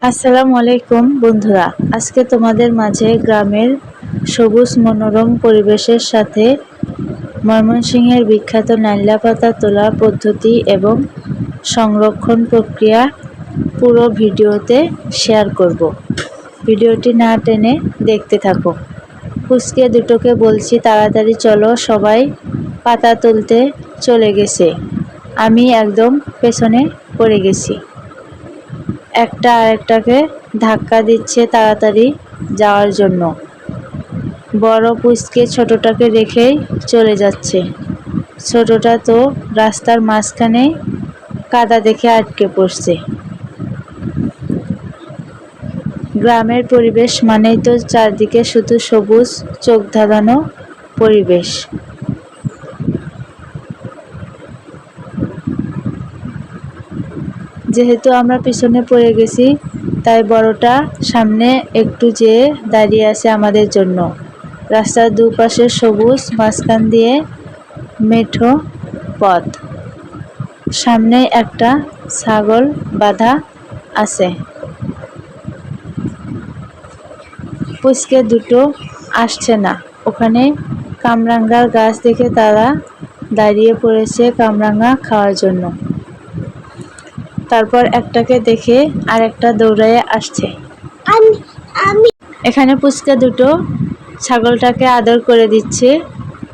আসসালামু আলাইকুম বন্ধুরা, আজকে তোমাদের মাঝে গ্রামের সবুজ মনোরম পরিবেশের সাথে ময়মনসিংহের বিখ্যাত নাইলা পাতা তোলার পদ্ধতি এবং সংরক্ষণ প্রক্রিয়া পুরো ভিডিওতে শেয়ার করব। ভিডিওটি না টেনে দেখতে থাকো। পুচকে দুটোকে বলছি তাড়াতাড়ি চলো, সবাই পাতা তুলতে চলে গেছে। আমি একদম পেছনে পড়ে গেছি। একটা আরেকটাকে ধাক্কা দিচ্ছে তাড়াতাড়ি যাওয়ার জন্য। বড় পুচকে ছোটটাকে রেখেই চলে যাচ্ছে। ছোটটা তো রাস্তার মাঝখানে কাদা দেখে আটকে পড়ছে। গ্রামের পরিবেশ মানেই তো চারদিকে শুধু সবুজ, চোখ ধাঁধানো পরিবেশ। যেহেতু আমরা পিছনে পড়ে গেছি, তাই বড়টা সামনে একটু যেয়ে দাঁড়িয়ে আছে আমাদের জন্য। রাস্তার দুপাশে সবুজ, মাঝখান দিয়ে মেঠো পথ। সামনে একটা ছাগল বাঁধা আছে। পুচকে দুটো আসছে না। ওখানে কামরাঙ্গার গাছ দেখে তারা দাঁড়িয়ে পড়েছে কামরাঙ্গা খাওয়ার জন্য। তারপর একটাকে দেখে আরেকটা দৌড়ায় আসছে। এখানে পুচকে দুটো ছাগলটাকে আদর করে দিচ্ছে।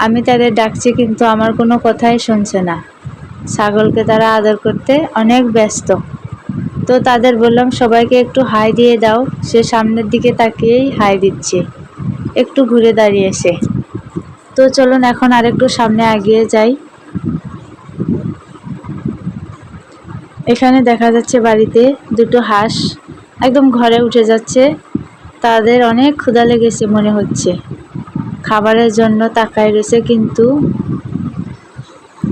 আমি তাদের ডাকছি, কিন্তু আমার কোনো কথাই শুনছে না। ছাগলকে তারা আদর করতে অনেক ব্যস্ত। তো তাদের বললাম সবাইকে একটু হাই দিয়ে দাও। সে সামনের দিকে তাকিয়েই হাই দিচ্ছে, একটু ঘুরে দাঁড়িয়েছে। তো চলুন এখন আরেকটু সামনে এগিয়ে যাই। এখানে দেখা যাচ্ছে বাড়িতে দুটো হাঁস একদম ঘরে উঠে যাচ্ছে। তাদের অনেক ক্ষুধা লেগেছে মনে হচ্ছে, খাবারের জন্য তাকায় রয়েছে, কিন্তু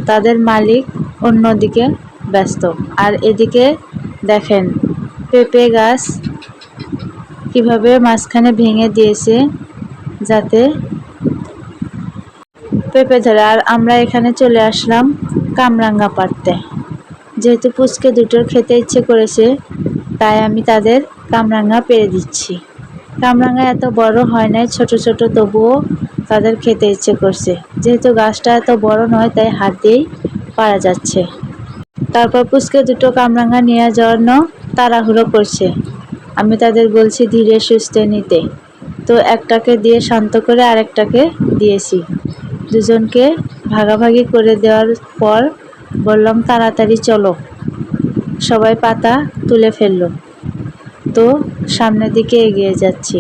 তাদের মালিক অন্যদিকে ব্যস্ত। আর এদিকে দেখেন পেঁপে গাছ কিভাবে মাঝখানে ভেঙে দিয়েছে যাতে পেঁপে ধরে। আর আমরা এখানে চলে আসলাম কামরাঙ্গা পাড়তে। যেহেতু পুচকে দুটোর খেতে ইচ্ছে করেছে, তাই আমি তাদের কামরাঙ্গা পেরে দিচ্ছি। কামরাঙ্গা এত বড় হয় নাই, ছোট ছোট, তবুও তাদের খেতে ইচ্ছে করছে। যেহেতু গাছটা এত বড় নয়, তাই হাত দিয়েই পারা যাচ্ছে। তারপর পুচকে দুটো কামরাঙ্গা নিয়ে জন্য তাড়াহুড়ো করছে। আমি তাদের বলছি ধীরে সুস্থে নিতে। তো একটাকে দিয়ে শান্ত করে আরেকটাকে দিয়েছি। দুজনকে ভাগাভাগি করে দেওয়ার পর বললাম তাড়াতাড়ি চলো। সবাই পাতা তুলে ফেললো। তো সামনের দিকে এগিয়ে যাচ্ছি।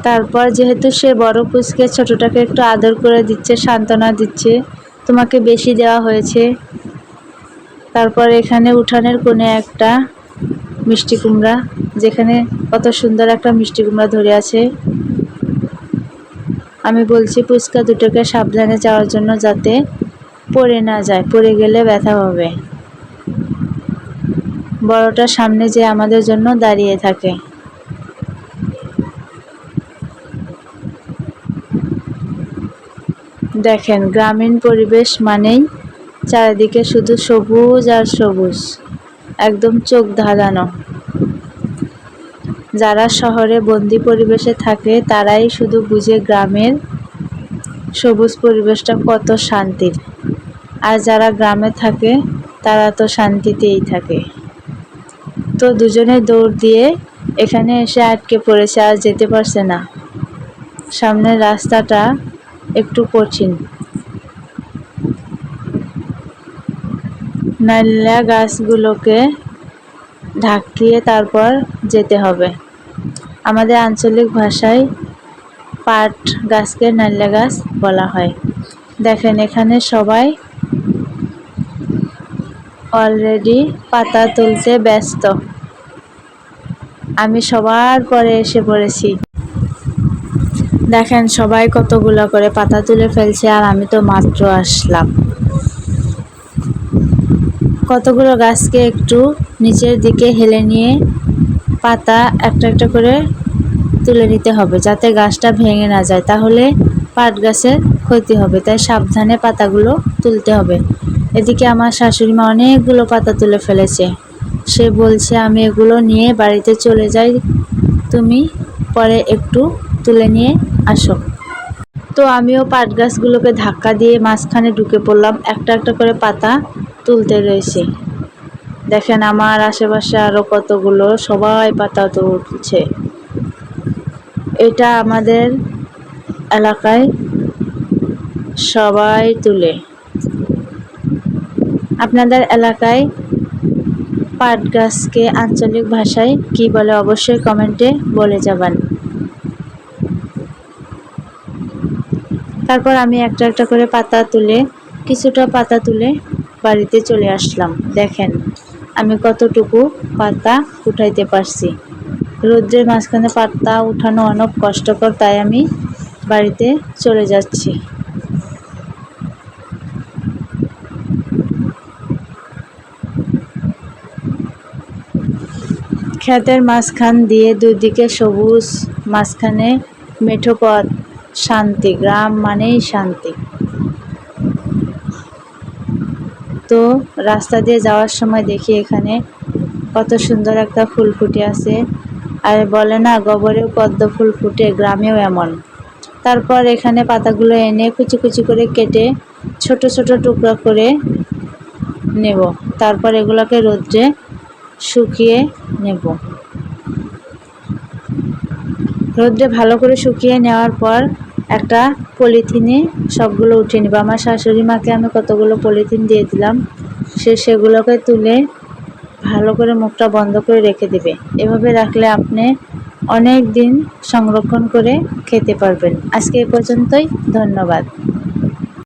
তারপর যেহেতু সে বড় পুচকে ছোটটাকে একটু আদর করে দিচ্ছে, সান্ত্বনা দিচ্ছে, তোমাকে বেশি দেওয়া হয়েছে। তারপর এখানে উঠানের কোণে একটা মিষ্টি কুমড়া, যেখানে কত সুন্দর একটা মিষ্টি কুমড়া ধরে আছে। আমি বলছি পুচকা দুটোকে সাবধানে যাওয়ার জন্য, যাতে পড়ে না যায়, পড়ে গেলে ব্যথা হবে। বড়টা সামনে যে আমাদের জন্য দাঁড়িয়ে থাকে। দেখেন গ্রামীণ পরিবেশ মানেই চারিদিকে শুধু সবুজ আর সবুজ, একদম চোখ ধাঁধানো। যারা শহরে বন্দি পরিবেশে থাকে তারাই শুধু বুঝে গ্রামের সবুজ পরিবেশটা কত শান্তির। আর যারা গ্রামে থাকে তারা তো শান্তিতেই থাকে। তো দুজনে দৌড় দিয়ে এখানে এসে আটকে পড়েছে, আর যেতে পারছে না। সামনের রাস্তাটা একটু কঠিন। নাইলা গাছগুলোকে ঢাকিয়ে তারপর যেতে হবে। আমাদের আঞ্চলিক ভাষায় পাট গাছকে নাইলা গাছ বলা হয়। দেখেন এখানে সবাই অলরেডি পাতা তুলতে ব্যস্ত। আমি সবার পরে এসে পড়েছি। দেখেন সবাই কতগুলো করে পাতা তুলে ফেলছে, আর আমি তো মাত্র আসলাম। কতগুলো গাছকে একটু নিচের দিকে হেলে নিয়ে পাতা একটা একটা করে তুলে নিতে হবে, যাতে গাছটা ভেঙে না যায়। তাহলে পাট গাছের ক্ষতি হবে, তাই সাবধানে পাতাগুলো তুলতে হবে। এদিকে আমার শাশুড়ি মা অনেকগুলো পাতা তুলে ফেলেছে। সে বলছে আমি এগুলো নিয়ে বাড়িতে চলে যাই, তুমি পরে একটু তুলে নিয়ে আসো। তো আমিও পাট গাছগুলোকে ধাক্কা দিয়ে মাঝখানে ঢুকে পড়লাম, একটা একটা করে পাতা তুলতে রয়েছে। দেখেন আমার আশেপাশে আরো কতগুলো সবাই পাতা তুলছে। এটা আমাদের এলাকায় সবাই তুলে। আপনাদের এলাকায় পাট গাছকে আঞ্চলিক ভাষায় কি বলে অবশ্যই কমেন্টে বলে যাবেন। তারপর আমি একটা একটা করে পাতা তুলে কিছুটা পাতা তুলে বাড়িতে চলে আসলাম। দেখেন আমি কতটুকু পাতা উঠাইতে পারছি। রৌদ্রের মাঝখানে পাতা উঠানো অনেক কষ্টকর, তাই আমি বাড়িতে চলে যাচ্ছি। ক্ষেতের মাঝখান দিয়ে দুদিকে সবুজ, মাঝখানে মেঠো পথ, শান্তি। গ্রাম মানেই শান্তি। তো রাস্তা দিয়ে যাওয়ার সময় দেখি এখানে কত সুন্দর একটা ফুল ফুটে আছে। আর বলে না গোবরেও পদ্ম ফুল ফুটে, গ্রামেও এমন। তারপর এখানে পাতাগুলো এনে কুচি কুচি করে কেটে ছোট ছোট টুকরা করে নেব। তারপর এগুলোকে রোদ্রে শুকিয়ে নেব। রোদ্রে ভালো করে শুকিয়ে নেওয়ার পর একটা পলিথিনে সবগুলো উঠিয়ে নেব। আমার শাশুড়ি মাকে আমি কতগুলো পলিথিন দিয়ে দিলাম, সেগুলোকে তুলে ভালো করে মুখটা বন্ধ করে রেখে দেবে। এভাবে রাখলে আপনি অনেক দিন সংরক্ষণ করে খেতে পারবেন। আজকে এই পর্যন্তই, ধন্যবাদ।